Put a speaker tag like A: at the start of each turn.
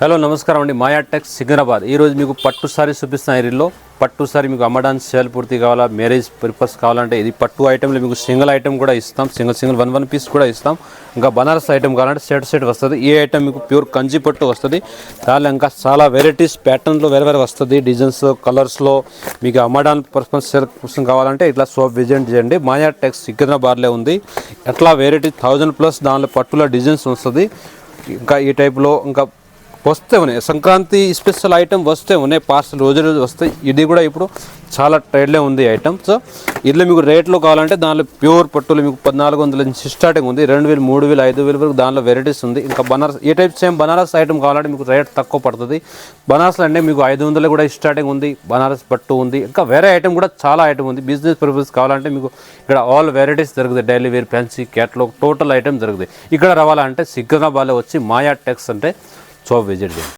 A: Hello నమస్కారం అండి. మాయా tax Secunderabad. ఈరోజు మీకు పట్టు సారీ చూపిస్తున్న ఐరీలో పట్టు సారీ మీకు అమ్మడానికి సేల్ పూర్తి కావాలా, మ్యారేజ్ పర్పస్ కావాలంటే ఇది పట్టు ఐటెంలో మీకు సింగిల్ ఐటెం కూడా ఇస్తాం, సింగిల్ వన్ పీస్ కూడా ఇస్తాం. ఇంకా బనారస్ ఐటెం కావాలంటే సెట్ వస్తుంది. ఈ ఐటెం మీకు ప్యూర్ కంచి పట్టు వస్తుంది. దానిలో ఇంకా చాలా వెరైటీస్ ప్యాటర్న్లో వేరే వస్తుంది, డిజైన్స్ కలర్స్లో. మీకు అమ్మడానికి పర్పస్ సేల్ కోసం కావాలంటే ఇట్లా షాప్ విజిట్ చేయండి. మాయా టెక్స్ సికింద్రాబాద్లో ఉంది. ఎట్లా వెరైటీ 1000+ దానిలో పట్టులో డిజైన్స్ వస్తుంది. ఇంకా ఈ టైప్లో ఇంకా వస్తే ఉన్నాయి, సంక్రాంతి స్పెషల్ ఐటమ్ వస్తే ఉన్నాయి, పార్సల్ రోజు వస్తాయి. ఇది కూడా ఇప్పుడు చాలా ట్రెండ్లో ఉంది ఐటమ్. సో ఇట్లా మీకు రేట్లో కావాలంటే దానిలో ప్యూర్ పట్టులు మీకు 1400 నుంచి స్టార్టింగ్ ఉంది. 2000, 3000, 5000 వరకు దానిలో వెరైటీస్ ఉంది. ఇంకా బనారస్ ఈ టైప్ సేమ్ బనారస్ ఐటమ్ కావాలంటే మీకు రేట్ తక్కువ పడుతుంది. బనారస్లో అంటే మీకు 500 కూడా స్టార్టింగ్ ఉంది. బనారస్ పట్టు ఉంది. ఇంకా వేరే ఐటమ్ కూడా చాలా ఐటమ్ ఉంది. బిజినెస్ పర్పస్ కావాలంటే మీకు ఇక్కడ ఆల్ వెరైటీస్ దొరుకుతాయి. Daily wear, fancy, catalogue, total item దొరుకుతాయి. ఇక్కడ రావాలంటే సికింద్రాబాద్లో వచ్చి మాయా టెక్స్ అంటే షాప్ విజిట్ చేయండి.